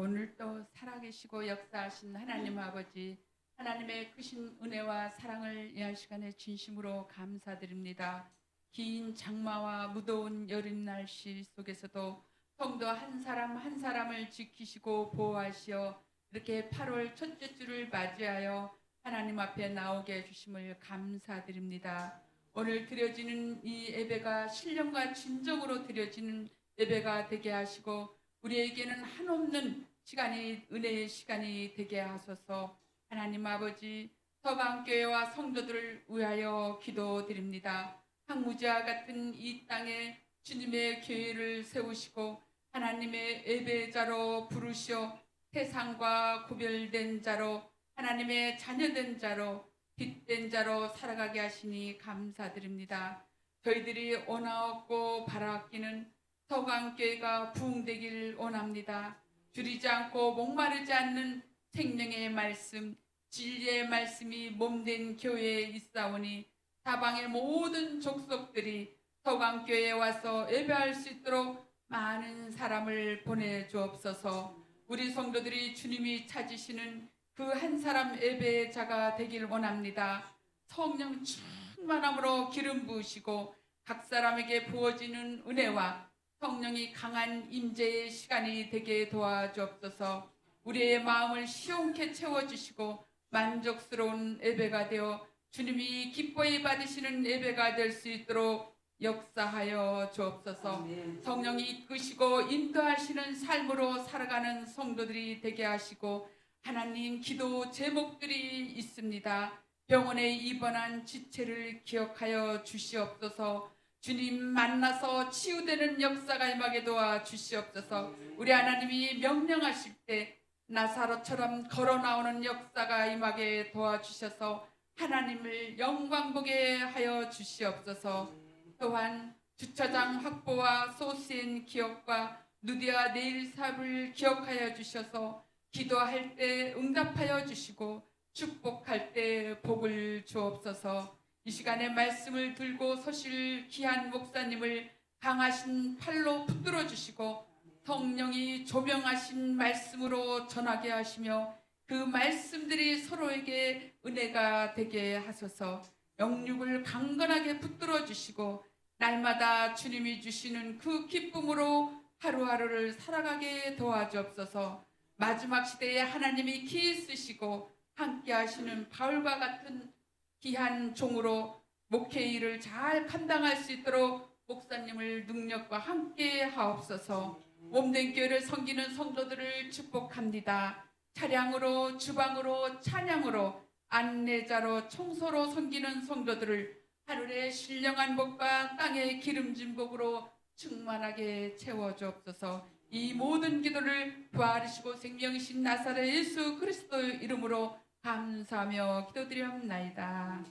오늘도 살아계시고 역사하신 하나님 아버지, 하나님의 크신 은혜와 사랑을 이한 시간에 진심으로 감사드립니다. 긴 장마와 무더운 여름 날씨 속에서도 성도 한 사람 한 사람을 지키시고 보호하시어 이렇게 8월 첫째 주를 맞이하여 하나님 앞에 나오게 해주심을 감사드립니다. 오늘 드려지는 이 예배가 신령과 진정으로 드려지는 예배가 되게 하시고 우리에게는 한없는 시간이 은혜의 시간이 되게 하소서. 하나님 아버지, 서방교회와 성도들을 위하여 기도드립니다. 항무지와 같은 이 땅에 주님의 교회를 세우시고 하나님의 예배자로 부르시어 세상과 구별된 자로 하나님의 자녀된 자로 빛된 자로 살아가게 하시니 감사드립니다. 저희들이 원하옵고 바라옵기는 서강교회가 부흥되길 원합니다. 줄이지 않고 목마르지 않는 생명의 말씀, 진리의 말씀이 몸된 교회에 있사오니 사방의 모든 족속들이 서강교회에 와서 예배할 수 있도록 많은 사람을 보내주옵소서. 우리 성도들이 주님이 찾으시는 그 한 사람 예배자가 되길 원합니다. 성령 충만함으로 기름 부으시고 각 사람에게 부어지는 은혜와 성령이 강한 임재의 시간이 되게 도와주옵소서. 우리의 마음을 시원케 채워주시고 만족스러운 예배가 되어 주님이 기뻐히 받으시는 예배가 될 수 있도록 역사하여 주옵소서. 성령이 이끄시고 인도하시는 삶으로 살아가는 성도들이 되게 하시고 하나님, 기도 제목들이 있습니다. 병원에 입원한 지체를 기억하여 주시옵소서. 주님 만나서 치유되는 역사가 임하게 도와 주시옵소서. 우리 하나님이 명령하실 때 나사로처럼 걸어 나오는 역사가 임하게 도와주셔서 하나님을 영광 보게 하여 주시옵소서. 또한 주차장 확보와 소시엔 기억과 누디아 네일삽을 기억하여 주셔서 기도할 때 응답하여 주시고 축복할 때 복을 주옵소서. 이 시간에 말씀을 들고 서실 귀한 목사님을 강하신 팔로 붙들어 주시고 성령이 조명하신 말씀으로 전하게 하시며 그 말씀들이 서로에게 은혜가 되게 하소서. 영육을 강건하게 붙들어 주시고 날마다 주님이 주시는 그 기쁨으로 하루하루를 살아가게 도와주옵소서. 마지막 시대에 하나님이 기 쓰시고 함께 하시는 바울과 같은 귀한 종으로 목회 일을 잘 감당할 수 있도록 목사님을 능력과 함께 하옵소서. 몸된 교회를 섬기는 성도들을 축복합니다. 차량으로, 주방으로, 찬양으로, 안내자로, 청소로 섬기는 성도들을 하늘의 신령한 복과 땅의 기름진 복으로 충만하게 채워주옵소서. 이 모든 기도를 부활하시고 생명이신 나사렛 예수 그리스도 이름으로 감사하며 기도드리옵나이다.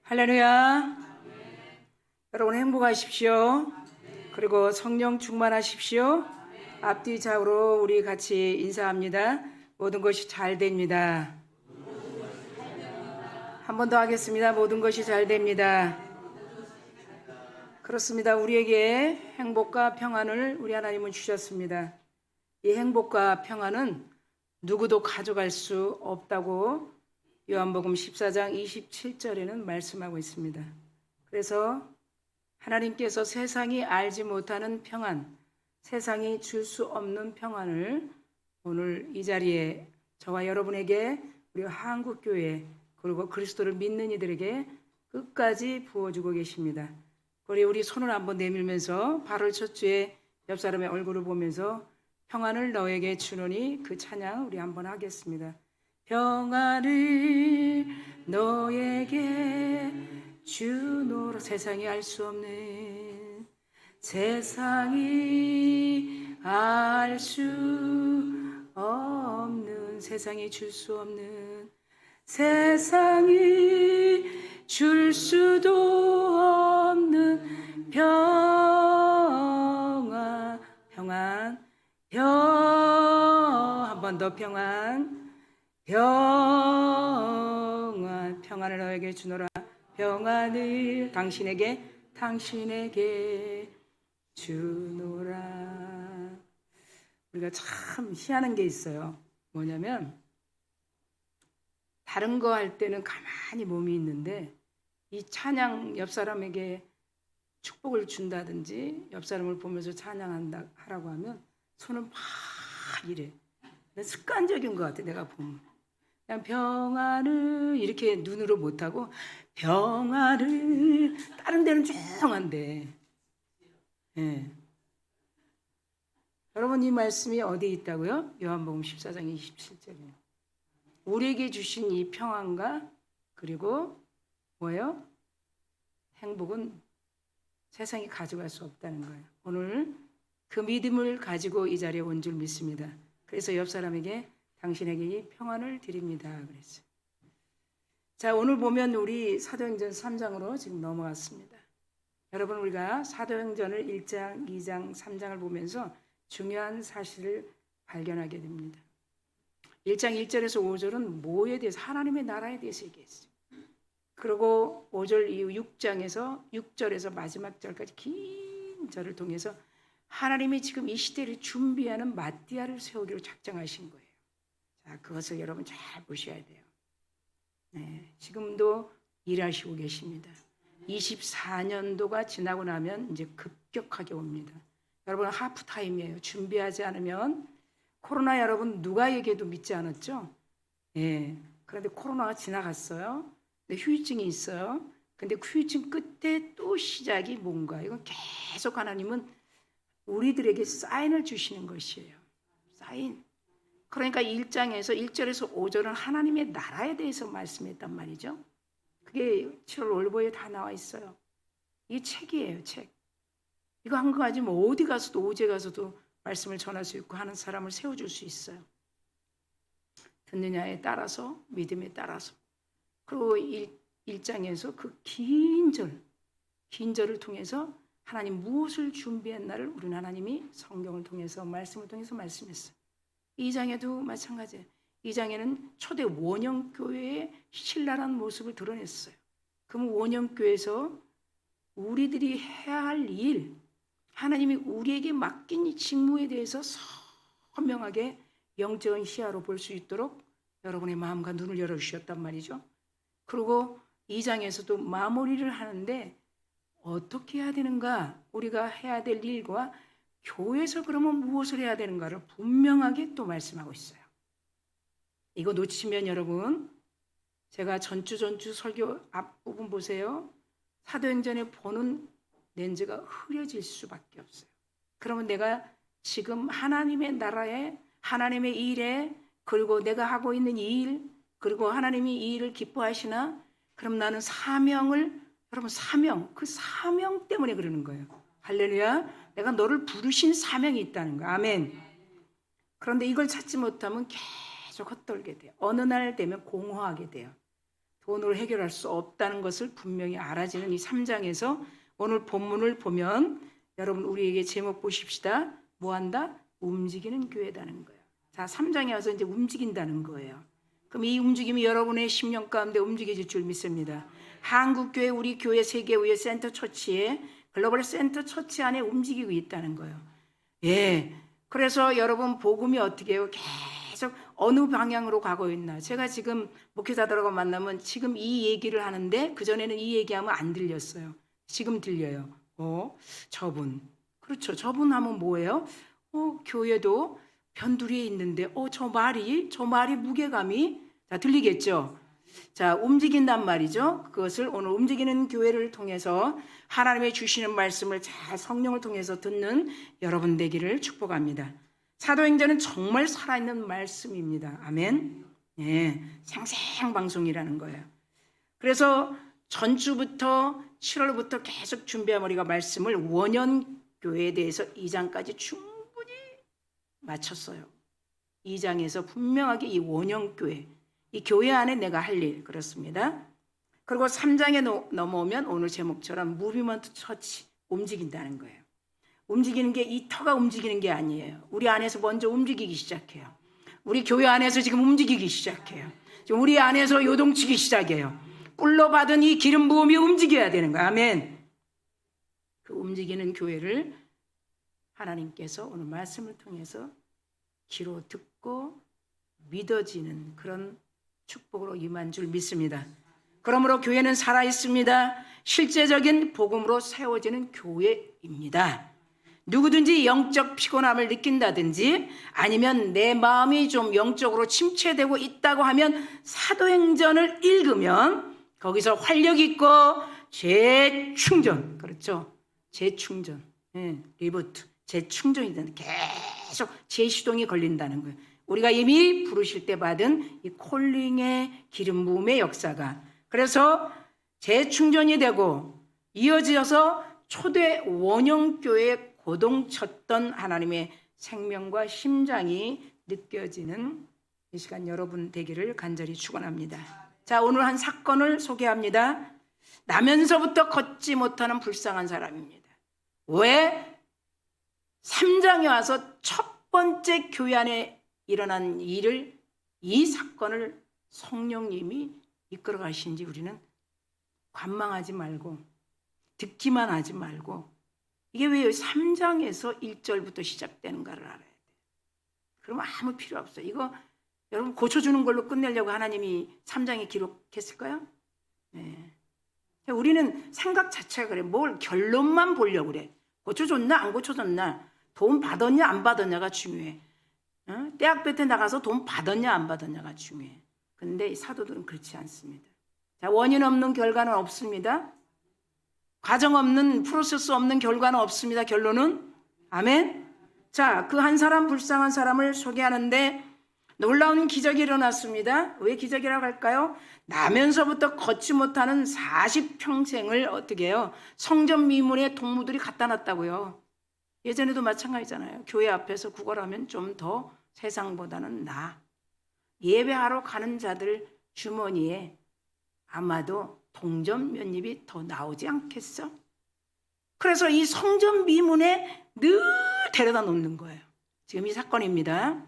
할렐루야. 여러분 행복하십시오. 그리고 성령 충만하십시오. 앞뒤 좌우로 우리 같이 인사합니다. 모든 것이 잘 됩니다. 한 번 더 하겠습니다. 모든 것이 잘 됩니다. 그렇습니다. 우리에게 행복과 평안을 우리 하나님은 주셨습니다. 이 행복과 평안은 누구도 가져갈 수 없다고 요한복음 14장 27절에는 말씀하고 있습니다. 그래서 하나님께서 세상이 알지 못하는 평안, 세상이 줄 수 없는 평안을 오늘 이 자리에 저와 여러분에게 우리 한국교회 그리고 그리스도를 믿는 이들에게 끝까지 부어주고 계십니다. 우리 손을 한번 내밀면서 8월 첫 주에 옆 사람의 얼굴을 보면서 평안을 너에게 주노니 그 찬양 우리 한번 하겠습니다. 평안을 너에게 주노라. 세상이 알 수 없는, 세상이 알 수 없는, 세상이 줄 수 없는, 세상이 줄 수도 없는 평안, 평안, 한 번 더 평안, 평안을 너에게 주노라. 평안을 당신에게 주노라. 우리가 참 희한한 게 있어요. 뭐냐면 다른 거 할 때는 가만히 몸이 있는데 이 찬양 옆 사람에게 축복을 준다든지 옆 사람을 보면서 찬양한다 하라고 하면 손은 막 이래. 습관적인 것 같아 내가 보면. 그냥 평안을 이렇게 눈으로 못하고 평안을 다른 데는 조용한데. 예. 여러분 이 말씀이 어디에 있다고요? 요한복음 14장 27절이에요. 우리에게 주신 이 평안과 그리고 뭐예요? 행복은 세상이 가져갈 수 없다는 거예요. 오늘 그 믿음을 가지고 이 자리에 온 줄 믿습니다. 그래서 옆 사람에게 당신에게 이 평안을 드립니다. 그랬어요. 자, 오늘 보면 우리 사도행전 3장으로 지금 넘어갔습니다. 여러분 우리가 사도행전을 1장, 2장, 3장을 보면서 중요한 사실을 발견하게 됩니다. 1장 1절에서 5절은 뭐에 대해서 하나님의 나라에 대해서 얘기했어요. 그리고 5절 이후 6절에서 마지막 절까지 긴 절을 통해서 하나님이 지금 이 시대를 준비하는 마띠아를 세우기로 작정하신 거예요. 자, 그것을 여러분 잘 보셔야 돼요. 네, 지금도 일하시고 계십니다. 24년도가 지나고 나면 이제 급격하게 옵니다. 여러분 하프타임이에요. 준비하지 않으면 코로나 여러분 누가 얘기해도 믿지 않았죠? 예. 그런데 코로나가 지나갔어요. 근데 휴유증이 있어요. 근데 그 휴유증 끝에 또 시작이 뭔가 이건 계속 하나님은 우리들에게 사인을 주시는 것이에요. 사인. 그러니까 1장에서 1절에서 5절은 하나님의 나라에 대해서 말씀했단 말이죠. 그게 7월 월보에 다 나와 있어요. 이게 책이에요, 책. 이거 한 거 가지고 어디 가서도 오제 가서도 말씀을 전할 수 있고 하는 사람을 세워줄 수 있어요. 듣느냐에 따라서 믿음에 따라서. 그리고 1장에서 그 긴 절을 통해서 하나님 무엇을 준비했나를 우리는 하나님이 성경을 통해서 말씀을 통해서 말씀했어요. 2장에도 마찬가지예요. 2장에는 초대 원형교회의 신랄한 모습을 드러냈어요. 그럼 원형교회에서 우리들이 해야 할 일, 하나님이 우리에게 맡긴 이 직무에 대해서 선명하게 영적인 시야로 볼 수 있도록 여러분의 마음과 눈을 열어주셨단 말이죠. 그리고 2장에서도 마무리를 하는데 어떻게 해야 되는가, 우리가 해야 될 일과 교회에서 그러면 무엇을 해야 되는가를 분명하게 또 말씀하고 있어요. 이거 놓치면 여러분, 제가 전주 설교 앞부분 보세요. 사도행전에 보는 렌즈가 흐려질 수밖에 없어요. 그러면 내가 지금 하나님의 나라에, 하나님의 일에, 그리고 내가 하고 있는 이 일, 그리고 하나님이 이 일을 기뻐하시나? 그럼 나는 여러분 그 사명 때문에 그러는 거예요. 할렐루야. 내가 너를 부르신 사명이 있다는 거야. 아멘. 그런데 이걸 찾지 못하면 계속 헛돌게 돼요. 어느 날 되면 공허하게 돼요. 돈으로 해결할 수 없다는 것을 분명히 알아지는 이 3장에서 오늘 본문을 보면 여러분 우리에게 제목 보십시다. 뭐한다? 움직이는 교회다는 거예요. 자, 3장에 와서 이제 움직인다는 거예요. 그럼 이 움직임이 여러분의 심령 가운데 움직여질 줄 믿습니다. 한국교회, 우리 교회 세계의회 센터 처치에 글로벌 센터 처치 안에 움직이고 있다는 거예요. 예. 그래서 여러분 복음이 어떻게 해요? 계속 어느 방향으로 가고 있나. 제가 지금 목회자들하고 만나면 지금 이 얘기를 하는데 그전에는 이 얘기하면 안 들렸어요. 지금 들려요. 저분. 그렇죠. 저분 하면 뭐예요? 교회도 변두리에 있는데 저 말이 무게감이 자 들리겠죠? 자, 움직인단 말이죠. 그것을 오늘 움직이는 교회를 통해서 하나님의 주시는 말씀을 잘 성령을 통해서 듣는 여러분 되기를 축복합니다. 사도행전은 정말 살아있는 말씀입니다. 아멘. 예, 생생방송이라는 거예요. 그래서 전주부터 7월부터 계속 준비한 우리가 말씀을 원년교회에 대해서 2장까지 충분히 마쳤어요. 2장에서 분명하게 이 원형교회, 이 교회 안에 내가 할 일, 그렇습니다. 그리고 3장에 넘어오면 오늘 제목처럼 무비먼트 처치, 움직인다는 거예요. 움직이는 게 이 터가 움직이는 게 아니에요. 우리 안에서 먼저 움직이기 시작해요. 우리 교회 안에서 지금 움직이기 시작해요. 지금 우리 안에서 요동치기 시작해요. 뿔로 받은 이 기름 부음이 움직여야 되는 거예요. 아멘. 그 움직이는 교회를 하나님께서 오늘 말씀을 통해서 귀로 듣고 믿어지는 그런 축복으로 임한 줄 믿습니다. 그러므로 교회는 살아있습니다. 실제적인 복음으로 세워지는 교회입니다. 누구든지 영적 피곤함을 느낀다든지 아니면 내 마음이 좀 영적으로 침체되고 있다고 하면 사도행전을 읽으면 거기서 활력 있고 재충전, 그렇죠? 재충전, 리부트, 재충전이 되는, 계속 재시동이 걸린다는 거예요. 우리가 이미 부르실 때 받은 이 콜링의 기름 부음의 역사가, 그래서 재충전이 되고 이어져서 초대 원형교회에 고동쳤던 하나님의 생명과 심장이 느껴지는 이 시간 여러분 되기를 간절히 축원합니다. 자, 오늘 한 사건을 소개합니다. 나면서부터 걷지 못하는 불쌍한 사람입니다. 왜? 3장에 와서 첫 번째 교회 안에 일어난 일을, 이 사건을 성령님이 이끌어 가신지 우리는 관망하지 말고 듣기만 하지 말고, 이게 왜 3장에서 1절부터 시작되는가를 알아야 돼요. 그러면 아무 필요 없어요. 이거 여러분 고쳐주는 걸로 끝내려고 하나님이 3장에 기록했을까요? 네. 우리는 생각 자체가 그래. 뭘 결론만 보려고 그래. 고쳐줬나 안 고쳐줬나, 돈 받았냐 안 받았냐가 중요해. 대학교 때 나가서 돈 받았냐 안 받았냐가 중요해. 근데 이 사도들은 그렇지 않습니다. 자, 원인 없는 결과는 없습니다. 과정 없는, 프로세스 없는 결과는 없습니다. 결론은 아멘. 자, 그 한 사람, 불쌍한 사람을 소개하는데 놀라운 기적이 일어났습니다. 왜 기적이라고 할까요? 나면서부터 걷지 못하는 40평생을 어떻게 해요? 성전 미문에 동무들이 갖다 놨다고요. 예전에도 마찬가지잖아요. 교회 앞에서 구걸하면 좀 더 세상보다는 나아. 예배하러 가는 자들 주머니에 아마도 동전 몇 입이 더 나오지 않겠어? 그래서 이 성전 미문에 늘 데려다 놓는 거예요. 지금 이 사건입니다.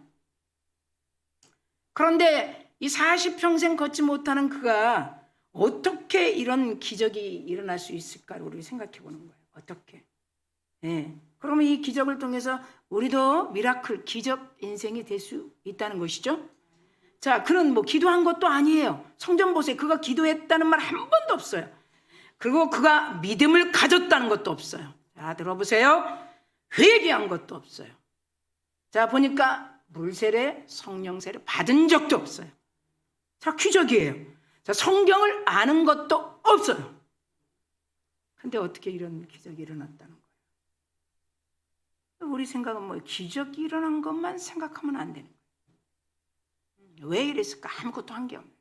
그런데 이 40평생 걷지 못하는 그가 어떻게 이런 기적이 일어날 수 있을까를 우리 생각해 보는 거예요. 어떻게? 그러면 이 기적을 통해서 우리도 미라클, 기적 인생이 될 수 있다는 것이죠. 자, 그는 뭐 기도한 것도 아니에요. 성전 보세요. 그가 기도했다는 말 한 번도 없어요. 그리고 그가 믿음을 가졌다는 것도 없어요. 자, 들어보세요. 회개한 것도 없어요. 자, 보니까 물세례, 성령 세례 받은 적도 없어요. 자, 기적이에요. 자, 성경을 아는 것도 없어요. 근데 어떻게 이런 기적이 일어났다는 거예요? 우리 생각은 뭐 기적이 일어난 것만 생각하면 안 되는 거예요. 왜 이랬을까? 아무것도 한 게 없는 거예요.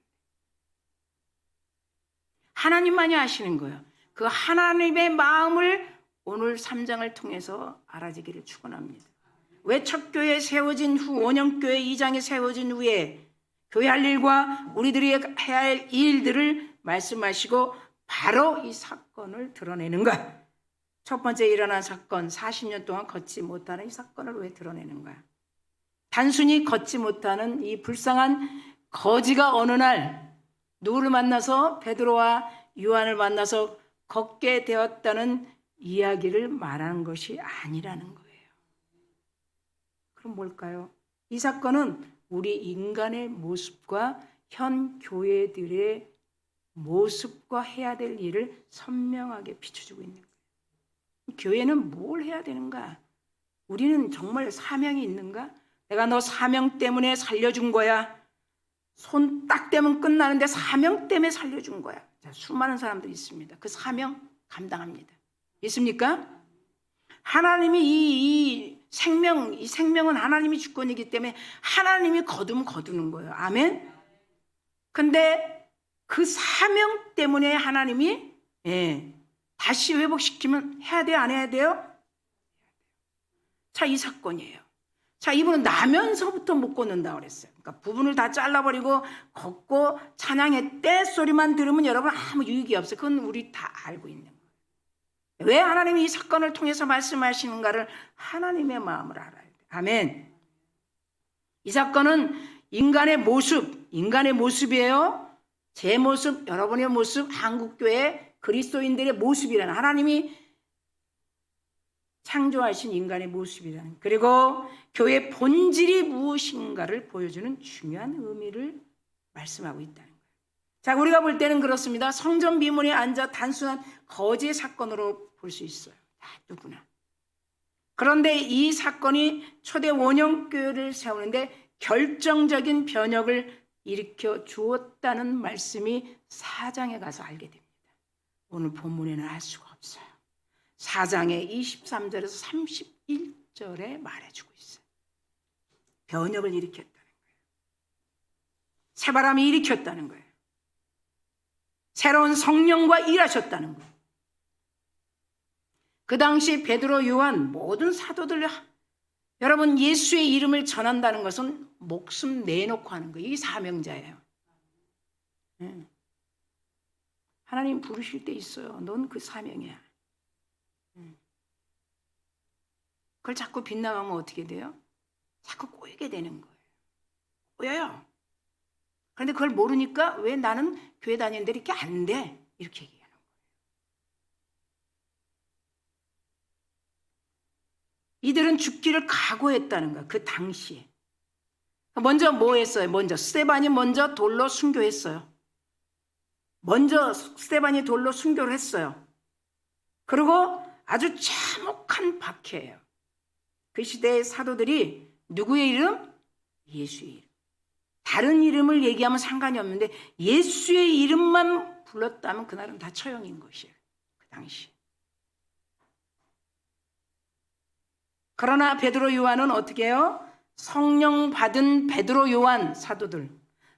하나님만이 아시는 거예요. 그 하나님의 마음을 오늘 3장을 통해서 알아지기를 축원합니다. 왜 첫 교회에 세워진 후, 원형교회 2장에 세워진 후에 교회 할 일과 우리들이 해야 할 일들을 말씀하시고 바로 이 사건을 드러내는가? 첫 번째 일어난 사건, 40년 동안 걷지 못하는 이 사건을 왜 드러내는가? 단순히 걷지 못하는 이 불쌍한 거지가 어느 날 누구를 만나서, 베드로와 요한을 만나서 걷게 되었다는 이야기를 말하는 것이 아니라는 거예요. 그럼 뭘까요? 이 사건은 우리 인간의 모습과 현 교회들의 모습과 해야 될 일을 선명하게 비춰주고 있는 거예요. 교회는 뭘 해야 되는가? 우리는 정말 사명이 있는가? 내가 너 사명 때문에 살려준 거야. 손 딱 대면 끝나는데 사명 때문에 살려준 거야. 자, 수많은 사람들이 있습니다. 그 사명 감당합니다. 있습니까? 하나님이 이 생명은 하나님이 주권이기 때문에 하나님이 거두는 거예요. 아멘? 근데 그 사명 때문에 하나님이 다시 회복시키면 해야 돼요? 안 해야 돼요? 자, 이 사건이에요. 자, 이분은 나면서부터 못 걷는다고 그랬어요. 그러니까 부분을 다 잘라버리고 걷고 찬양의 떼소리만 들으면 여러분 아무 유익이 없어요. 그건 우리 다 알고 있는 거예요. 왜 하나님이 이 사건을 통해서 말씀하시는가를 하나님의 마음을 알아야 돼요. 아멘. 이 사건은 인간의 모습이에요. 제 모습, 여러분의 모습, 한국교회 그리스도인들의 모습이라는, 하나님이 창조하신 인간의 모습이라는, 그리고 교회의 본질이 무엇인가를 보여주는 중요한 의미를 말씀하고 있다는 거예요. 자, 우리가 볼 때는 그렇습니다. 성전 미문에 앉아 단순한 거제 사건으로 볼 수 있어요. 다 누구나. 그런데 이 사건이 초대 원형교회를 세우는데 결정적인 변혁을 일으켜 주었다는 말씀이 4장에 가서 알게 됩니다. 오늘 본문에는 알 수가 없어요. 4장의 23절에서 31절에 말해주고 있어요. 변혁을 일으켰다는 거예요. 새바람이 일으켰다는 거예요. 새로운 성령과 일하셨다는 거예요. 그 당시 베드로, 요한, 모든 사도들, 여러분, 예수의 이름을 전한다는 것은 목숨 내놓고 하는 거예요. 이게 사명자예요. 하나님 부르실 때 있어요. 넌 그 사명이야. 그걸 자꾸 빗나가면 어떻게 돼요? 자꾸 꼬이게 되는 거예요. 꼬여요. 그런데 그걸 모르니까 왜 나는 교회 다니는데 이렇게 안 돼? 이렇게 얘기하는 거예요. 이들은 죽기를 각오했다는 거야. 그 당시에. 먼저 뭐 했어요? 먼저 스데반이 먼저 돌로 순교했어요. 먼저 스데반이 돌로 순교를 했어요. 그리고 아주 참혹한 박해예요. 그 시대의 사도들이 누구의 이름? 예수의 이름. 다른 이름을 얘기하면 상관이 없는데 예수의 이름만 불렀다면 그날은 다 처형인 것이에요. 그 당시. 그러나 베드로, 요한은 어떻게 해요? 성령 받은 베드로, 요한 사도들,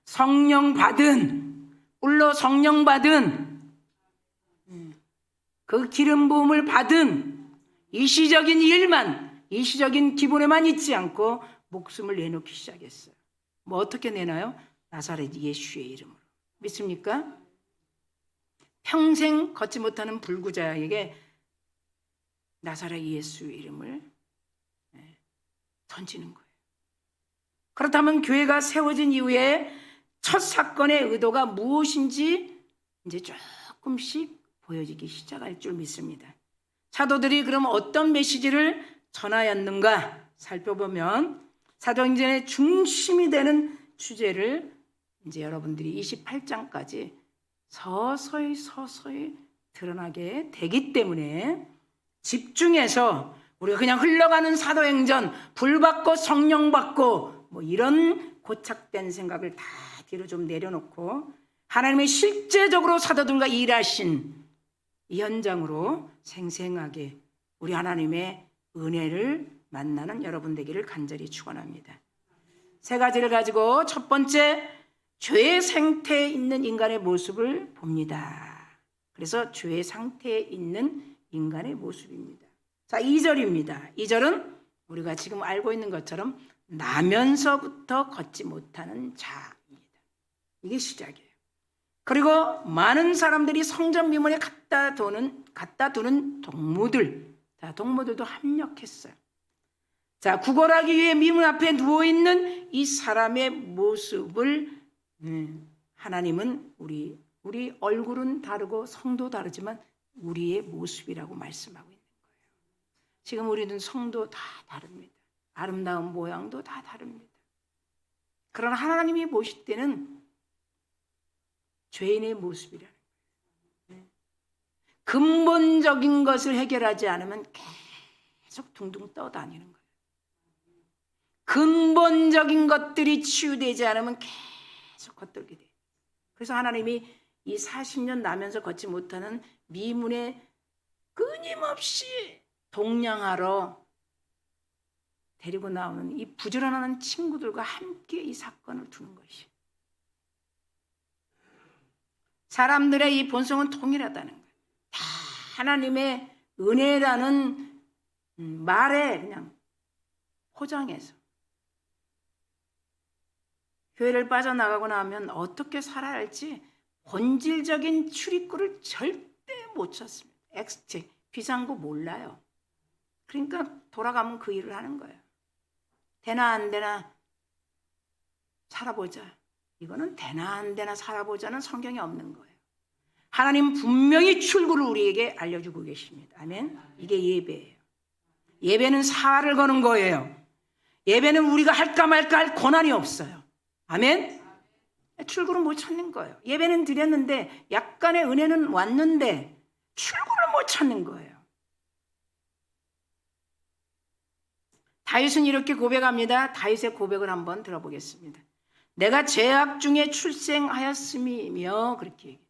성령 받은, 물로 성령 받은, 그 기름 부음을 받은 일시적인 일만, 일시적인 기분에만 있지 않고 목숨을 내놓기 시작했어요. 뭐 어떻게 내나요? 나사렛 예수의 이름으로. 믿습니까? 평생 걷지 못하는 불구자에게 나사렛 예수의 이름을 던지는 거예요. 그렇다면 교회가 세워진 이후에 첫 사건의 의도가 무엇인지 이제 조금씩 보여지기 시작할 줄 믿습니다. 사도들이 그럼 어떤 메시지를 전하였는가 살펴보면 사도행전의 중심이 되는 주제를 이제 여러분들이 28장까지 서서히 드러나게 되기 때문에 집중해서 우리가 그냥 흘러가는 사도행전, 불 받고 성령 받고 뭐 이런 고착된 생각을 다 뒤로 좀 내려놓고 하나님의 실제적으로 사도들과 일하신 이 현장으로 생생하게 우리 하나님의 은혜를 만나는 여러분 되기를 간절히 축원합니다. 세 가지를 가지고 첫 번째, 죄의 상태에 있는 인간의 모습을 봅니다. 그래서 죄의 상태에 있는 인간의 모습입니다. 자, 2절입니다. 2절은 우리가 지금 알고 있는 것처럼 나면서부터 걷지 못하는 자입니다. 이게 시작이에요. 그리고 많은 사람들이 성전 미문에 갖다 두는 동무들, 자, 동무들도 합력했어요. 자, 구걸하기 위해 미문 앞에 누워있는 이 사람의 모습을 하나님은 우리 얼굴은 다르고 성도 다르지만 우리의 모습이라고 말씀하고 있는 거예요. 지금 우리는 성도 다 다릅니다. 아름다운 모양도 다 다릅니다. 그러나 하나님이 보실 때는 죄인의 모습이라는 거예요. 근본적인 것을 해결하지 않으면 계속 둥둥 떠다니는 거예요. 근본적인 것들이 치유되지 않으면 계속 겉돌게 돼요. 그래서 하나님이 이 40년 나면서 걷지 못하는 미문에 끊임없이 동냥하러 데리고 나오는 이 부지런한 친구들과 함께 이 사건을 두는 것이에요. 사람들의 이 본성은 동일하다는 거예요. 다 하나님의 은혜라는 말에 그냥 포장해서 교회를 빠져나가고 나면 어떻게 살아야 할지 본질적인 출입구를 절대 못 찾습니다. 비상구 몰라요. 그러니까 돌아가면 그 일을 하는 거예요. 되나 안 되나 살아보자. 이거는 되나 안 되나 살아보자는 성경에 없는 거예요. 하나님 분명히 출구를 우리에게 알려주고 계십니다. 아멘. 이게 예배예요. 예배는 사활을 거는 거예요. 예배는 우리가 할까 말까 할 권한이 없어요. 아멘? 출구를 못 찾는 거예요. 예배는 드렸는데 약간의 은혜는 왔는데 출구를 못 찾는 거예요. 다윗은 이렇게 고백합니다. 다윗의 고백을 한번 들어보겠습니다. 내가 죄악 중에 출생하였음이며 그렇게 얘기해요.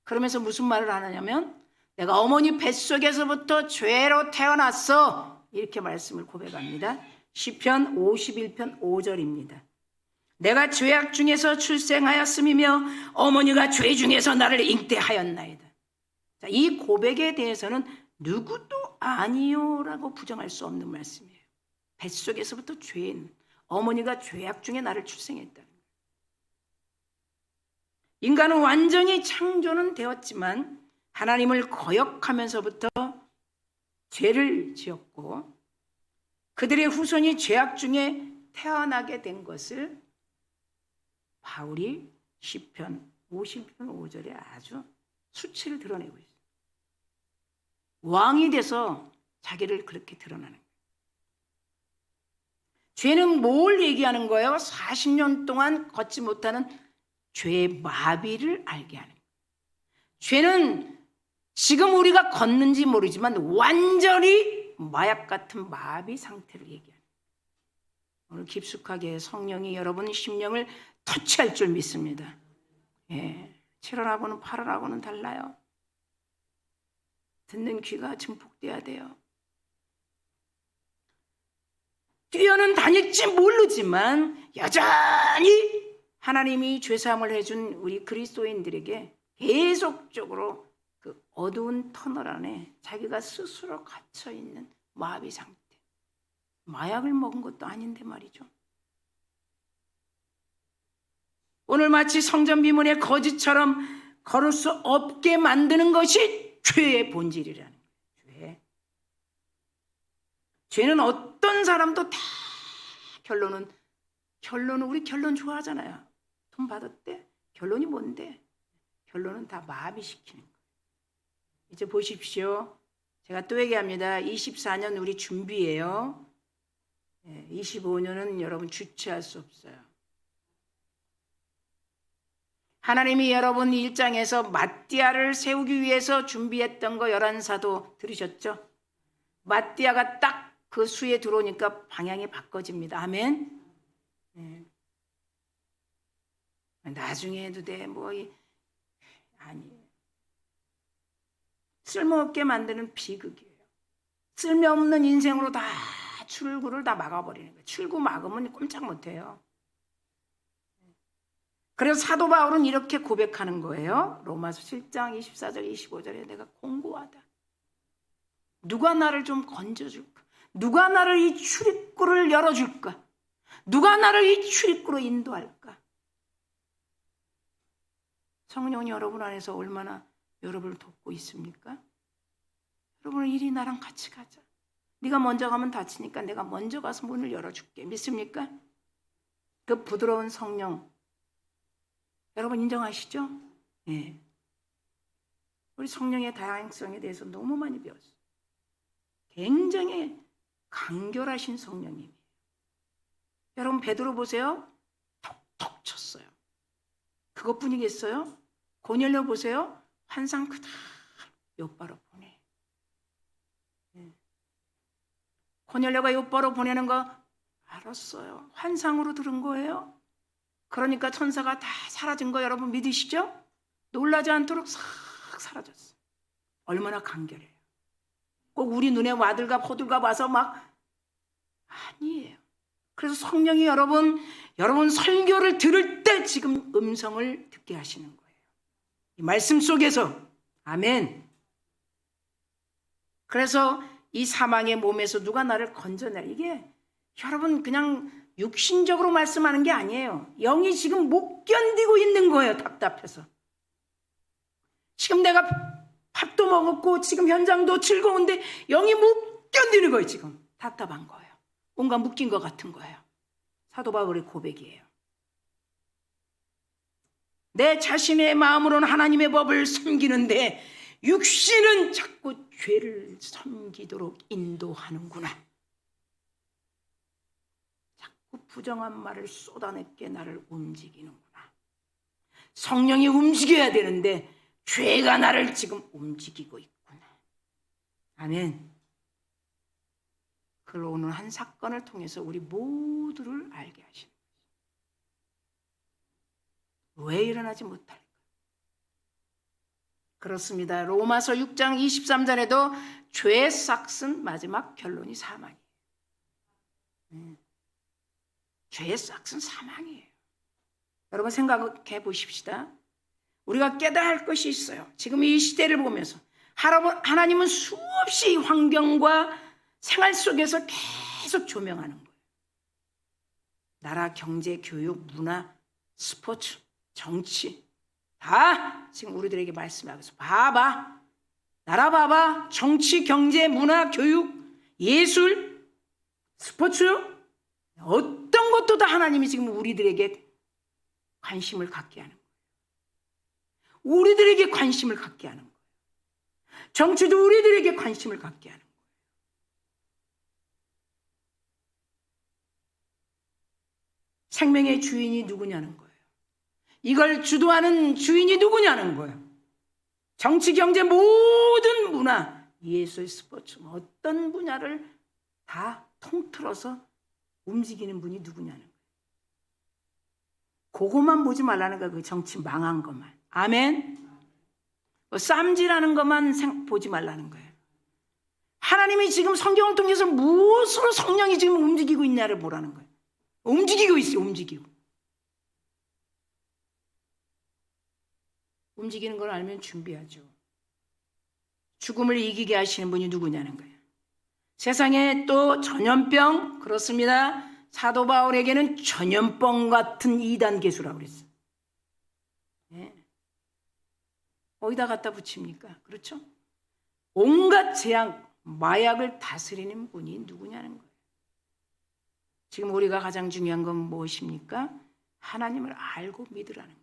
그러면서 무슨 말을 하느냐면 내가 어머니 뱃속에서부터 죄로 태어났어. 이렇게 말씀을 고백합니다. 시편 51편 5절입니다. 내가 죄악 중에서 출생하였음이며 어머니가 죄 중에서 나를 잉태하였나이다. 자, 이 고백에 대해서는 누구도 아니요라고 부정할 수 없는 말씀이에요. 뱃속에서부터 죄인, 어머니가 죄악 중에 나를 출생했다는 거예요. 인간은 완전히 창조는 되었지만 하나님을 거역하면서부터 죄를 지었고 그들의 후손이 죄악 중에 태어나게 된 것을 바울이 시편 50편 5절에 아주 수치를 드러내고 있어요. 왕이 돼서 자기를 그렇게 드러나는 거예요. 죄는 뭘 얘기하는 거예요? 40년 동안 걷지 못하는 죄의 마비를 알게 하는 거예요. 죄는 지금 우리가 걷는지 모르지만 완전히 마약 같은 마비 상태를 얘기하는 거예요. 오늘 깊숙하게 성령이 여러분 심령을 터치할 줄 믿습니다. 예, 7월하고는 8월하고는 달라요. 듣는 귀가 증폭돼야 돼요. 뛰어는 다닐지 모르지만 여전히 하나님이 죄사함을 해준 우리 그리스도인들에게 계속적으로 그 어두운 터널 안에 자기가 스스로 갇혀있는 마비 상태. 마약을 먹은 것도 아닌데 말이죠. 오늘 마치 성전 비문의 거짓처럼 걸을 수 없게 만드는 것이 죄의 본질이라는 거예요. 죄는 어떤 사람도 다 결론은 우리 결론 좋아하잖아요. 돈 받았대? 결론이 뭔데? 결론은 다 마비시키는 거예요. 이제 보십시오. 제가 또 얘기합니다. 24년 우리 준비예요. 25년은 여러분 주체할 수 없어요. 하나님이 여러분 1장에서 마띠아를 세우기 위해서 준비했던 거 11사도 들으셨죠? 마띠아가 딱 그 수에 들어오니까 방향이 바꿔집니다. 아멘? 네. 나중에 해도 돼. 아니에요. 쓸모없게 만드는 비극이에요. 쓸모없는 인생으로 다 출구를 다 막아버리는 거예요. 출구 막으면 꼼짝 못해요. 그래서 사도 바울은 이렇게 고백하는 거예요. 로마서 7장 24절 25절에 내가 공고하다. 누가 나를 좀 건져줄까? 누가 나를 이 출입구를 열어줄까? 누가 나를 이 출입구로 인도할까? 성령이 여러분 안에서 얼마나 여러분을 돕고 있습니까? 여러분 이리 나랑 같이 가자. 네가 먼저 가면 다치니까 내가 먼저 가서 문을 열어줄게. 믿습니까? 그 부드러운 성령 여러분 인정하시죠? 네. 우리 성령의 다양성에 대해서 너무 많이 배웠어요. 굉장히 간결하신 성령님이에요. 여러분 베드로 보세요. 톡톡 쳤어요. 그것뿐이겠어요? 고넬료 보세요. 환상 그대로 욥바로 보내. 고넬료가 욥바로 보내는 거 알았어요. 환상으로 들은 거예요. 그러니까 천사가 다 사라진 거 여러분 믿으시죠? 놀라지 않도록 싹 사라졌어. 얼마나 간결해요. 꼭 우리 눈에 와들갑 호들갑 와서 막 아니에요. 그래서 성령이 여러분 설교를 들을 때 지금 음성을 듣게 하시는 거예요. 이 말씀 속에서 아멘. 그래서 이 사망의 몸에서 누가 나를 건져내라. 이게 여러분 그냥 육신적으로 말씀하는 게 아니에요. 영이 지금 못 견디고 있는 거예요. 답답해서. 지금 내가 밥도 먹었고 지금 현장도 즐거운데 영이 못 견디는 거예요. 지금 답답한 거예요. 뭔가 묶인 것 같은 거예요. 사도 바울의 고백이에요. 내 자신의 마음으로는 하나님의 법을 숨기는데 육신은 자꾸 죄를 섬기도록 인도하는구나. 자꾸 부정한 말을 쏟아내게 나를 움직이는구나. 성령이 움직여야 되는데 죄가 나를 지금 움직이고 있구나. 아멘. 그걸 오늘 한 사건을 통해서 우리 모두를 알게 하시는 거죠. 왜 일어나지 못할까? 그렇습니다. 로마서 6장 23절에도 죄의 싹은 마지막 결론이 사망이에요. 죄의 싹은 사망이에요. 여러분 생각해 보십시다. 우리가 깨달아야 할 것이 있어요. 지금 이 시대를 보면서 하나님은 수없이 환경과 생활 속에서 계속 조명하는 거예요. 나라, 경제, 교육, 문화, 스포츠, 정치 다 지금 우리들에게 말씀하고 있어요. 봐봐. 나라 봐봐. 정치, 경제, 문화, 교육, 예술, 스포츠 어떤 것도 다 하나님이 지금 우리들에게 관심을 갖게 하는 거예요. 우리들에게 관심을 갖게 하는 거예요. 정치도 우리들에게 관심을 갖게 하는 거예요. 생명의 주인이 누구냐는 거예요. 이걸 주도하는 주인이 누구냐는 거예요. 정치, 경제, 모든 문화, 예술, 스포츠 어떤 분야를 다 통틀어서 움직이는 분이 누구냐는 거예요. 그것만 보지 말라는 거예요. 그 정치 망한 것만. 아멘. 쌈질하는 것만 보지 말라는 거예요. 하나님이 지금 성경을 통해서 무엇으로 성령이 지금 움직이고 있냐를 보라는 거예요. 움직이고 있어요. 움직이는 걸 알면 준비하죠. 죽음을 이기게 하시는 분이 누구냐는 거예요. 세상에 또 전염병, 그렇습니다. 사도 바울에게는 전염병 같은 이단 계수라고 그랬어요. 네. 어디다 갖다 붙입니까? 그렇죠? 온갖 재앙, 마약을 다스리는 분이 누구냐는 거예요. 지금 우리가 가장 중요한 건 무엇입니까? 하나님을 알고 믿으라는 거예요.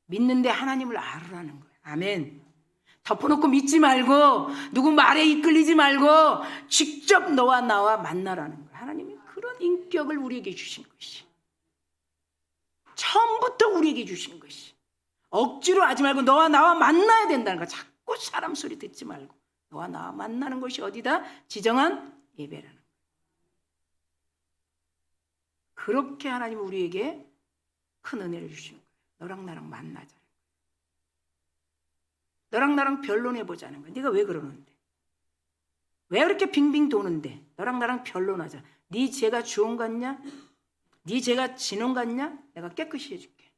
믿는데 하나님을 알으라는 거예요. 아멘. 덮어놓고 믿지 말고 누구 말에 이끌리지 말고 직접 너와 나와 만나라는 거예요. 하나님이 그런 인격을 우리에게 주신 것이 처음부터 우리에게 주신 것이 억지로 하지 말고 너와 나와 만나야 된다는 거. 자꾸 사람 소리 듣지 말고 너와 나와 만나는 것이 어디다? 지정한 예배라는 거예요. 그렇게 하나님은 우리에게 큰 은혜를 주시는 거예요. 너랑 나랑 만나자. 너랑 나랑 변론해보자는 거야. 네가 왜 그러는데? 왜 그렇게 빙빙 도는데? 너랑 나랑 변론하자. 네 죄가 주온 같냐? 네 죄가 진원 같냐? 내가 깨끗이 해줄게.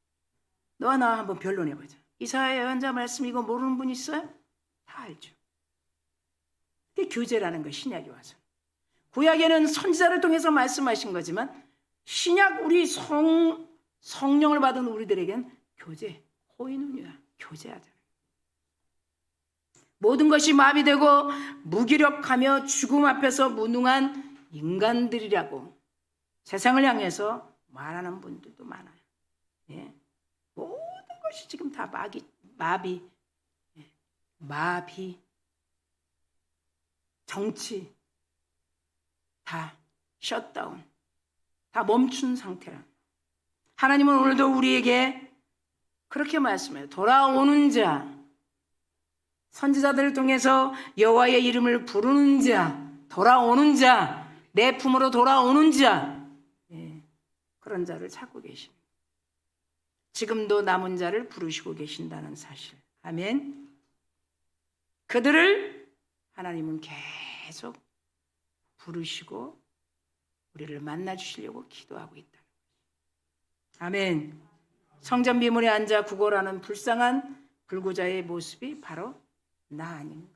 너와 나와 한번 변론해보자. 이사야 예언자 말씀 이거 모르는 분 있어요? 다 알죠. 그게 교제라는 거예요. 신약에 와서. 구약에는 선지자를 통해서 말씀하신 거지만 신약 우리 성령을 받은 우리들에겐 교제, 호인훈이야. 교제하자. 모든 것이 마비되고 무기력하며 죽음 앞에서 무능한 인간들이라고 세상을 향해서 말하는 분들도 많아요. 예. 모든 것이 지금 다 마비, 정치 다 셧다운, 다 멈춘 상태라. 하나님은 오늘도 우리에게 그렇게 말씀해요. 돌아오는 자, 선지자들을 통해서 여호와의 이름을 부르는 자, 돌아오는 자, 내 품으로 돌아오는 자, 그런 자를 찾고 계십니다. 지금도 남은 자를 부르시고 계신다는 사실. 아멘. 그들을 하나님은 계속 부르시고 우리를 만나 주시려고 기도하고 있다. 아멘. 성전 비문에 앉아 구걸하는 불쌍한 불구자의 모습이 바로 나 아닌가.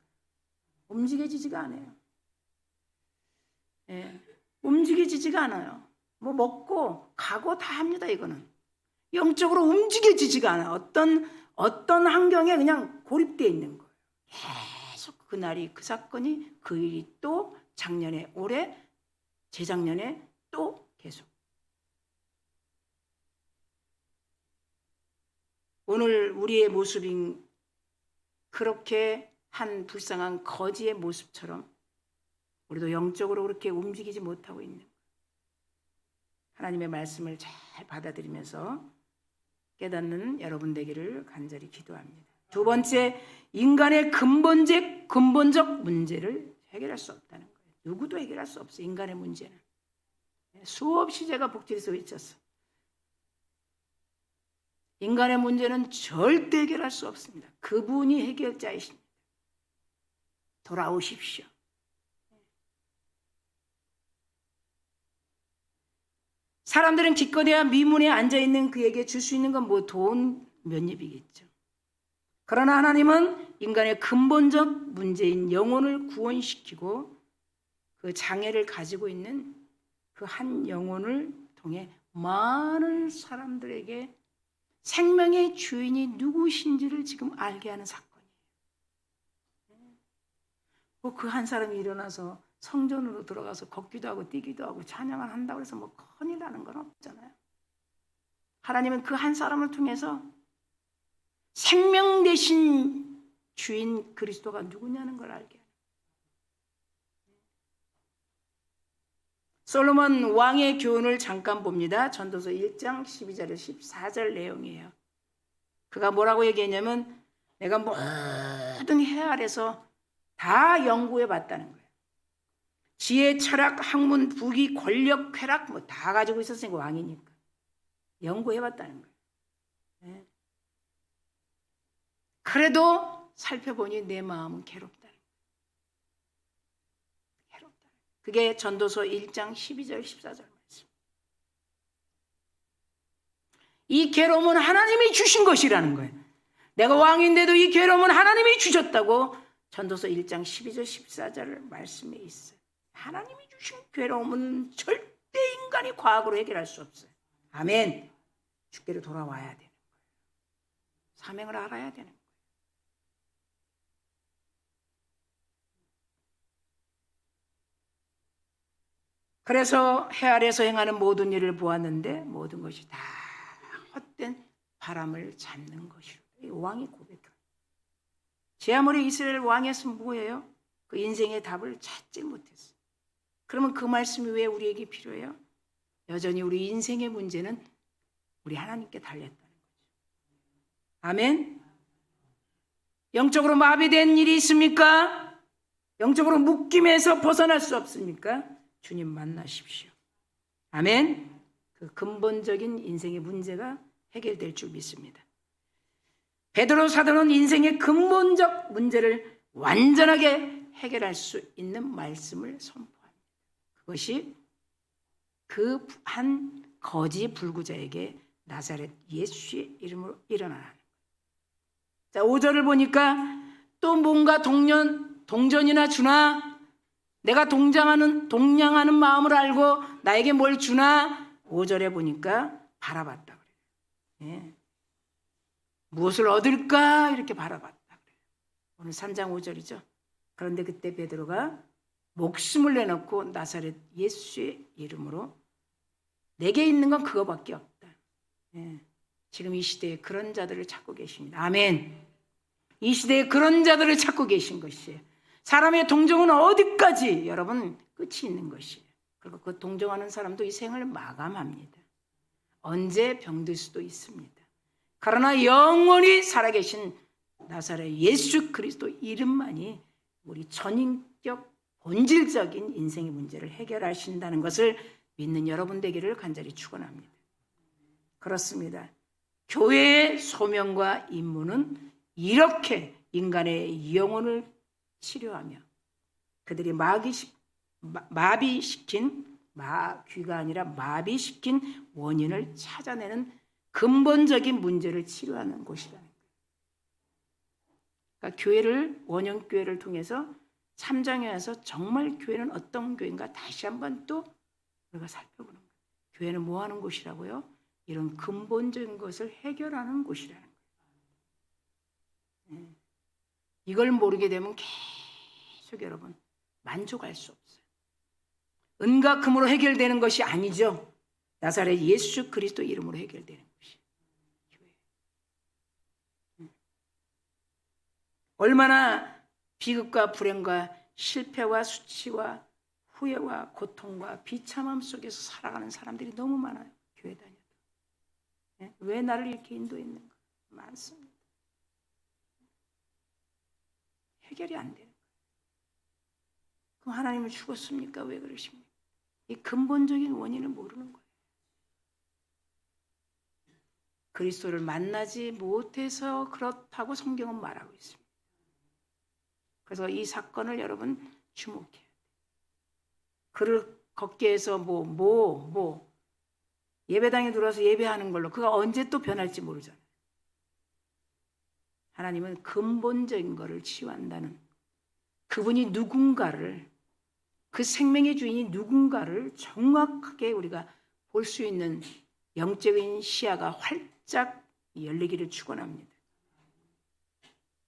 움직여지지가 않아요. 움직여지지가 않아요. 뭐 먹고 가고 다 합니다. 이거는 영적으로 움직여지지가 않아요. 어떤 환경에 그냥 고립되어 있는 거예요. 계속 그날이 그 사건이 그 일이 또 작년에 올해 재작년에 또 계속. 오늘 우리의 모습인 그렇게 한 불쌍한 거지의 모습처럼 우리도 영적으로 그렇게 움직이지 못하고 있는 거예요. 하나님의 말씀을 잘 받아들이면서 깨닫는 여러분 되기를 간절히 기도합니다. 두 번째, 인간의 근본적 문제를 해결할 수 없다는 거예요. 누구도 해결할 수 없어요. 인간의 문제는. 수없이 제가 복지에서 외쳤어. 인간의 문제는 절대 해결할 수 없습니다. 그분이 해결자이십니다. 돌아오십시오. 사람들은 기껏해야 미문에 앉아있는 그에게 줄 수 있는 건 뭐 돈 몇 입이겠죠. 그러나 하나님은 인간의 근본적 문제인 영혼을 구원시키고 그 장애를 가지고 있는 그 한 영혼을 통해 많은 사람들에게 생명의 주인이 누구신지를 지금 알게 하는 사건이에요. 그 한 사람이 일어나서 성전으로 들어가서 걷기도 하고 뛰기도 하고 찬양을 한다고 해서 뭐 큰일 나는 건 없잖아요. 하나님은 그 한 사람을 통해서 생명 대신 주인 그리스도가 누구냐는 걸 알게 해요. 솔로몬 왕의 교훈을 잠깐 봅니다. 전도서 1장 12절에서 14절 내용이에요. 그가 뭐라고 얘기했냐면 내가 모든 해 아래서 다 연구해 봤다는 거예요. 지혜, 철학, 학문, 부귀, 권력, 쾌락 뭐 다 가지고 있었으니까 왕이니까 연구해 봤다는 거예요. 네. 그래도 살펴보니 내 마음은 괴롭다. 그게 전도서 1장 12절 14절 말씀. 이 괴로움은 하나님이 주신 것이라는 거예요. 내가 왕인데도 이 괴로움은 하나님이 주셨다고 전도서 1장 12절 14절 말씀에 있어요. 하나님이 주신 괴로움은 절대 인간이 과학으로 해결할 수 없어요. 아멘. 주께로 돌아와야 되는 거예요. 사명을 알아야 되는 거예요. 그래서 해 아래에서 행하는 모든 일을 보았는데 모든 것이 다 헛된 바람을 잡는 것이로. 왕이 고백해요. 제 아무리 이스라엘 왕이었으면 뭐예요? 그 인생의 답을 찾지 못했어요. 그러면 그 말씀이 왜 우리에게 필요해요? 여전히 우리 인생의 문제는 우리 하나님께 달렸다는 거죠. 아멘. 영적으로 마비된 일이 있습니까? 영적으로 묶임에서 벗어날 수 없습니까? 주님 만나십시오. 아멘. 그 근본적인 인생의 문제가 해결될 줄 믿습니다. 베드로 사도는 인생의 근본적 문제를 완전하게 해결할 수 있는 말씀을 선포합니다. 그것이 그 한 거지 불구자에게 나사렛 예수의 이름으로 일어나는 거예요. 자, 5절을 보니까 또 뭔가 동전이나 주나 내가 동냥하는 마음을 알고 나에게 뭘 주나 5절에 보니까 바라봤다 그래요. 예. 무엇을 얻을까 이렇게 바라봤다 그래요. 오늘 3장 5절이죠. 그런데 그때 베드로가 목숨을 내놓고 나사렛 예수의 이름으로 내게 있는 건 그거밖에 없다. 예. 지금 이 시대에 그런 자들을 찾고 계십니다. 아멘. 이 시대에 그런 자들을 찾고 계신 것이에요. 사람의 동정은 어디까지 여러분 끝이 있는 것이에요. 그리고 그 동정하는 사람도 이 생을 마감합니다. 언제 병들 수도 있습니다. 그러나 영원히 살아계신 나사렛 예수 그리스도 이름만이 우리 전인격 본질적인 인생의 문제를 해결하신다는 것을 믿는 여러분 되기를 간절히 축원합니다. 그렇습니다. 교회의 소명과 임무는 이렇게 인간의 영혼을 치료하며 그들이 귀가 아니라 마비시킨 원인을 찾아내는 근본적인 문제를 치료하는 곳이라는 거예요. 그러니까 교회를 원형교회를 통해서 참정해서 정말 교회는 어떤 교회인가 다시 한번 또 우리가 살펴보는 거예요. 교회는 뭐 하는 곳이라고요? 이런 근본적인 것을 해결하는 곳이라는 거예요. 이걸 모르게 되면 계속 여러분 만족할 수 없어요. 은과 금으로 해결되는 것이 아니죠. 나사렛 예수 그리스도 이름으로 해결되는 것이 교회. 얼마나 비극과 불행과 실패와 수치와 후회와 고통과 비참함 속에서 살아가는 사람들이 너무 많아요. 교회 다녀도. 네? 왜 나를 이렇게 인도했는가? 많습니다. 해결이 안 되는 거예요. 그럼 하나님은 죽었습니까? 왜 그러십니까? 이 근본적인 원인을 모르는 거예요. 그리스도를 만나지 못해서 그렇다고 성경은 말하고 있습니다. 그래서 이 사건을 여러분 주목해야 돼요. 그를 걷게 해서 예배당에 들어와서 예배하는 걸로 그가 언제 또 변할지 모르잖아요. 하나님은 근본적인 것을 치유한다는, 그분이 누군가를, 그 생명의 주인이 누군가를 정확하게 우리가 볼 수 있는 영적인 시야가 활짝 열리기를 축원합니다.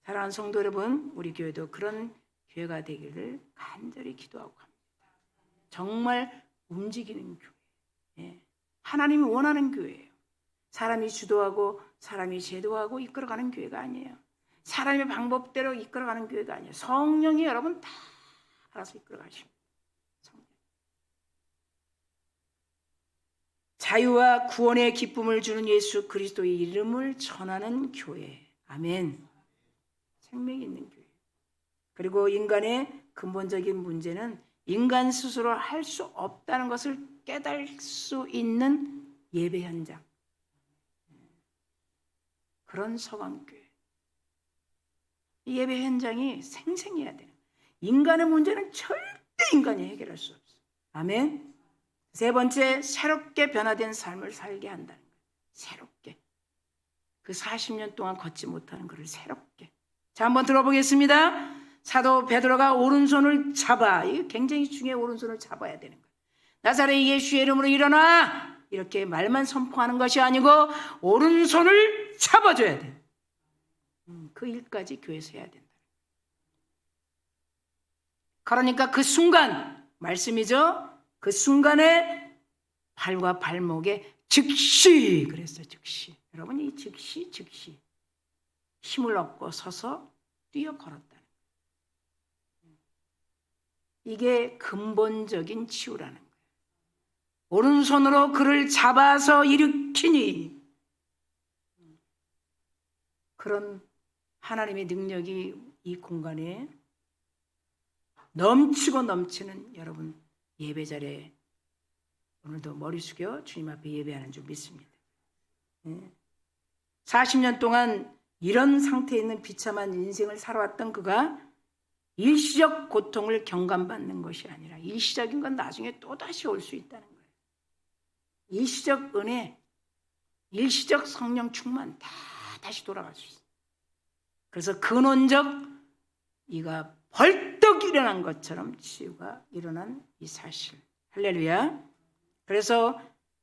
사랑하는 성도 여러분, 우리 교회도 그런 교회가 되기를 간절히 기도하고 합니다. 정말 움직이는 교회, 하나님이 원하는 교회예요. 사람이 주도하고 사람이 제도하고 이끌어가는 교회가 아니에요. 사람의 방법대로 이끌어가는 교회가 아니에요. 성령이 여러분 다 알아서 이끌어가십니다. 성령. 자유와 구원의 기쁨을 주는 예수 그리스도의 이름을 전하는 교회. 아멘. 생명이 있는 교회. 그리고 인간의 근본적인 문제는 인간 스스로 할 수 없다는 것을 깨달을 수 있는 예배 현장. 그런 서강교회. 이 예배 현장이 생생해야 돼요. 인간의 문제는 절대 인간이 해결할 수 없어요. 아멘. 세 번째, 새롭게 변화된 삶을 살게 한다는 거예요. 새롭게. 그 40년 동안 걷지 못하는 것을 새롭게. 자, 한번 들어보겠습니다. 사도 베드로가 오른손을 잡아. 이거 굉장히 중요해. 오른손을 잡아야 되는 거예요. 나사렛 예수의 이름으로 일어나. 이렇게 말만 선포하는 것이 아니고 오른손을 잡아줘야 돼요. 그 일까지 교회에서 해야 된다. 그러니까 그 순간, 말씀이죠. 그 순간에 발과 발목에 즉시, 그랬어요. 즉시. 여러분, 이 즉시 힘을 얻고 서서 뛰어 걸었다. 이게 근본적인 치유라는 거예요. 오른손으로 그를 잡아서 일으키니, 그런 하나님의 능력이 이 공간에 넘치고 넘치는 여러분 예배 자리에 오늘도 머리 숙여 주님 앞에 예배하는 줄 믿습니다. 40년 동안 이런 상태에 있는 비참한 인생을 살아왔던 그가 일시적 고통을 경감받는 것이 아니라 일시적인 건 나중에 또다시 올 수 있다는 거예요. 일시적 은혜, 일시적 성령 충만 다 다시 돌아갈 수 있어요. 그래서 근원적 이가 벌떡 일어난 것처럼 치유가 일어난 이 사실. 할렐루야. 그래서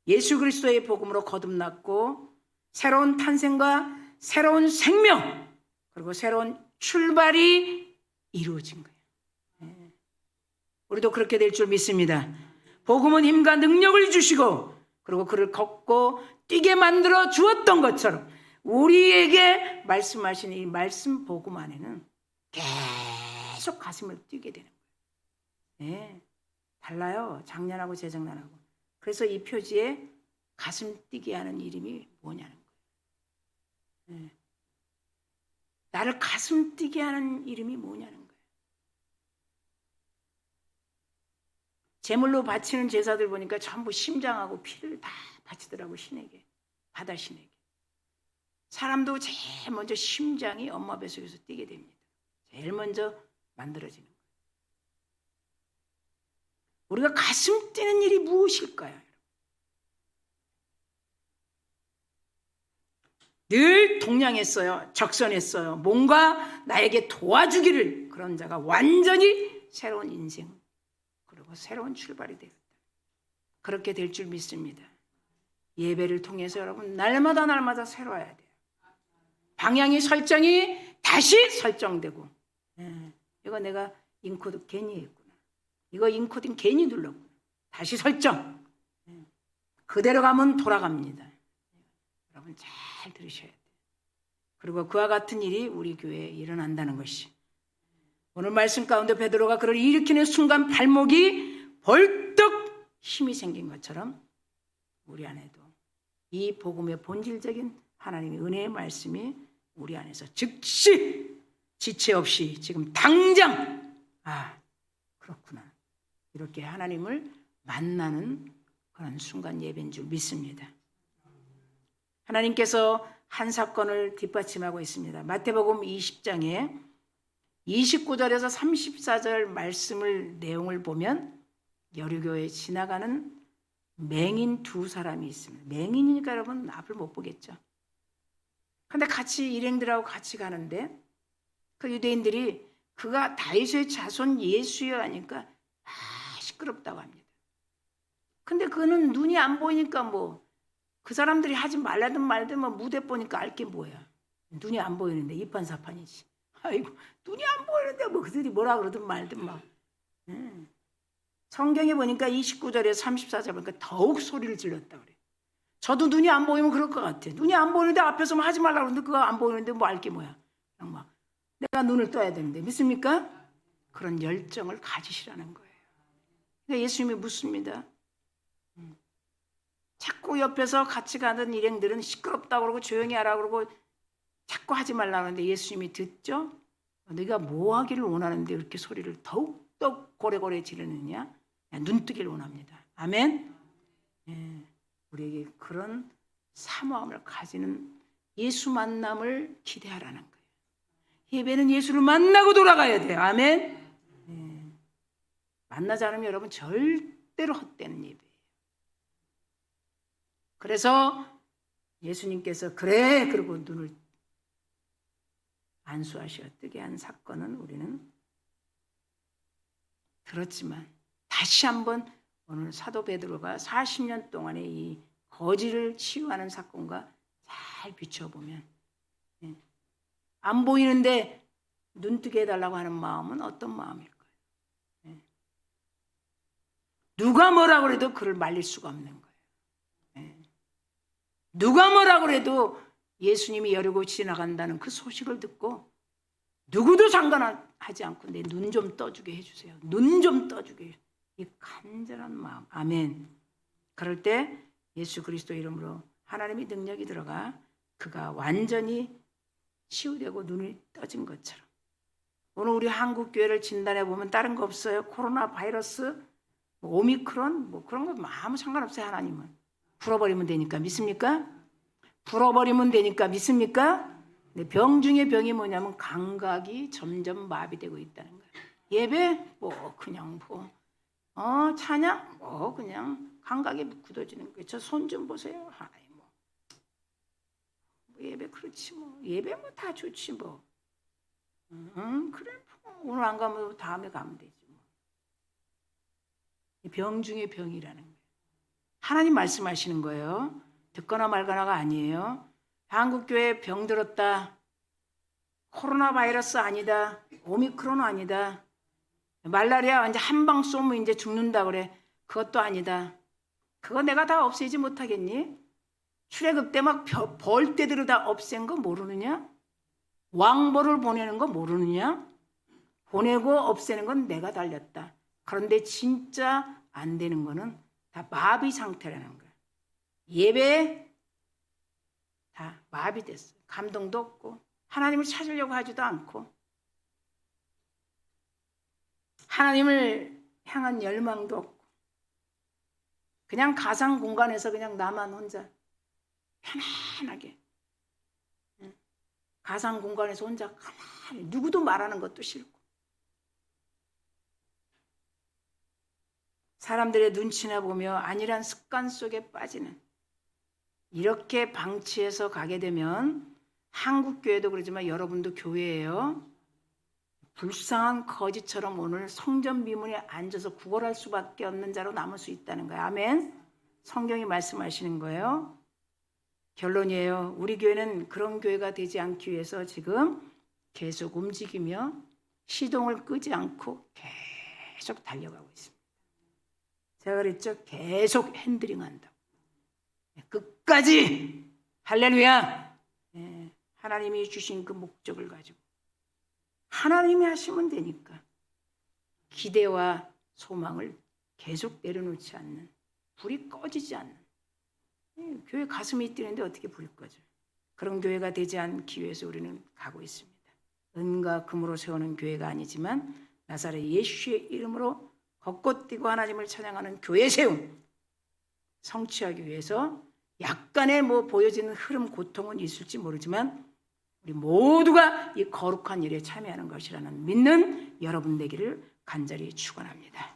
예수 그리스도의 복음으로 거듭났고 새로운 탄생과 새로운 생명 그리고 새로운 출발이 이루어진 거예요. 우리도 그렇게 될 줄 믿습니다. 복음은 힘과 능력을 주시고 그리고 그를 걷고 뛰게 만들어 주었던 것처럼 우리에게 말씀하신 이 말씀 복음 안에는 계속 가슴을 뛰게 되는 거예요. 달라요. 작년하고 재작년하고. 그래서 이 표지에 가슴 뛰게 하는 이름이 뭐냐는 거예요. 나를 가슴 뛰게 하는 이름이 뭐냐는 거예요. 제물로 바치는 제사들 보니까 전부 심장하고 피를 다 바치더라고. 신에게, 바다 신에게. 사람도 제일 먼저 심장이 엄마 뱃속에서 뛰게 됩니다. 제일 먼저 만들어지는 거예요. 우리가 가슴 뛰는 일이 무엇일까요? 늘 동냥했어요. 적선했어요. 뭔가 나에게 도와주기를. 그런 자가 완전히 새로운 인생 그리고 새로운 출발이 되었다. 그렇게 될 줄 믿습니다. 예배를 통해서 여러분 날마다 새로워야 돼요. 방향이 설정이 다시 설정되고 이거 내가 인코드 괜히 했구나. 이거 인코딩 괜히 눌렀구나. 다시 설정. 그대로 가면 돌아갑니다. 여러분 잘 들으셔야 돼요. 그리고 그와 같은 일이 우리 교회에 일어난다는 것이, 오늘 말씀 가운데 베드로가 그를 일으키는 순간 발목이 벌떡 힘이 생긴 것처럼 우리 안에도 이 복음의 본질적인 하나님의 은혜의 말씀이 우리 안에서 즉시 지체 없이 지금 당장 그렇구나 이렇게 하나님을 만나는 그런 순간 예배인 줄 믿습니다. 하나님께서 한 사건을 뒷받침하고 있습니다. 마태복음 20장에 29절에서 34절 말씀을 내용을 보면 여리고에 지나가는 맹인 두 사람이 있습니다. 맹인이니까 여러분 앞을 못 보겠죠. 근데 같이 일행들하고 같이 가는데 그 유대인들이 그가 다윗의 자손 예수여 하니까 시끄럽다고 합니다. 근데 그는 눈이 안 보이니까 그 사람들이 하지 말라든 말든 무대 보니까 알 게 뭐야. 눈이 안 보이는데 이판사판이지. 아이고 눈이 안 보이는데 그들이 뭐라 그러든 말든 막. 성경에 보니까 29절에 34절 보니까 더욱 소리를 질렀다 그래. 저도 눈이 안 보이면 그럴 것 같아. 눈이 안 보이는데 앞에서 하지 말라고 그러는데 그거 안 보이는데 알 게 뭐야. 그냥 막 내가 눈을 떠야 되는데 믿습니까? 그런 열정을 가지시라는 거예요. 그러니까 예수님이 묻습니다. 자꾸 옆에서 같이 가는 일행들은 시끄럽다고 그러고 조용히 하라고 그러고 자꾸 하지 말라고 하는데 예수님이 듣죠? 네가 뭐 하기를 원하는데 이렇게 소리를 더욱더 고래고래 지르느냐? 눈뜨기를 원합니다. 아멘? 우리에게 그런 사모함을 가지는 예수 만남을 기대하라는 거예요. 예배는 예수를 만나고 돌아가야 돼요. 아멘? 만나지 않으면 여러분 절대로 헛되는 예배예요. 그래서 예수님께서 그래 그러고 눈을 안수하셔 뜨게 한 사건은 우리는 들었지만 다시 한번 오늘 사도 베드로가 40년 동안의 이 거지를 치유하는 사건과 잘 비춰보면 안 보이는데 눈뜨게 해달라고 하는 마음은 어떤 마음일까요? 누가 뭐라 그래도 그를 말릴 수가 없는 거예요. 누가 뭐라 그래도 예수님이 여리고 지나간다는 그 소식을 듣고 누구도 상관하지 않고 내 눈 좀 떠주게 해주세요. 눈 좀 떠주게. 이 간절한 마음. 아멘. 그럴 때 예수 그리스도 이름으로 하나님의 능력이 들어가 그가 완전히 치유되고 눈이 떠진 것처럼. 오늘 우리 한국 교회를 진단해 보면 다른 거 없어요. 코로나 바이러스, 오미크론 그런 거 아무 상관없어요. 하나님은. 풀어버리면 되니까 믿습니까? 풀어버리면 되니까 믿습니까? 병 중에 병이 뭐냐면 감각이 점점 마비되고 있다는 거예요. 예배 그냥 찬양 그냥 감각이 굳어지는 거예요. 저 손 좀 보세요. 예배 그렇지 예배 다 좋지 그래 오늘 안 가면 다음에 가면 되지 병 중에 병이라는 거예요. 하나님 말씀하시는 거예요. 듣거나 말거나가 아니에요. 한국교회 병 들었다. 코로나 바이러스 아니다. 오미크론 아니다. 말라리아 이제 한 방 쏘면 이제 죽는다 그래. 그것도 아니다. 그거 내가 다 없애지 못하겠니? 출애굽 때 막 벌떼들을 다 없앤 거 모르느냐? 왕벌을 보내는 거 모르느냐? 보내고 없애는 건 내가 달렸다. 그런데 진짜 안 되는 거는 다 마비 상태라는 거야. 예배 다 마비됐어요. 감동도 없고 하나님을 찾으려고 하지도 않고 하나님을 향한 열망도 없고 그냥 가상 공간에서 그냥 나만 혼자 편안하게 가상 공간에서 혼자 가만히 누구도 말하는 것도 싫고 사람들의 눈치나 보며 안일한 습관 속에 빠지는 이렇게 방치해서 가게 되면 한국교회도 그러지만 여러분도 교회예요. 불쌍한 거지처럼 오늘 성전 비문에 앉아서 구걸할 수밖에 없는 자로 남을 수 있다는 거예요. 아멘. 성경이 말씀하시는 거예요. 결론이에요. 우리 교회는 그런 교회가 되지 않기 위해서 지금 계속 움직이며 시동을 끄지 않고 계속 달려가고 있습니다. 제가 그랬죠. 계속 핸들링 한다고. 끝까지 할렐루야. 하나님이 주신 그 목적을 가지고 하나님이 하시면 되니까 기대와 소망을 계속 내려놓지 않는, 불이 꺼지지 않는, 교회 가슴이 뛰는데 어떻게 불이 꺼져요? 그런 교회가 되지 않기 위해서 우리는 가고 있습니다. 은과 금으로 세우는 교회가 아니지만 나사렛 예수의 이름으로 걷고 뛰고 하나님을 찬양하는 교회 세움 성취하기 위해서 약간의 보여지는 흐름, 고통은 있을지 모르지만 우리 모두가 이 거룩한 일에 참여하는 것이라는 믿는 여러분 되기를 간절히 축원합니다.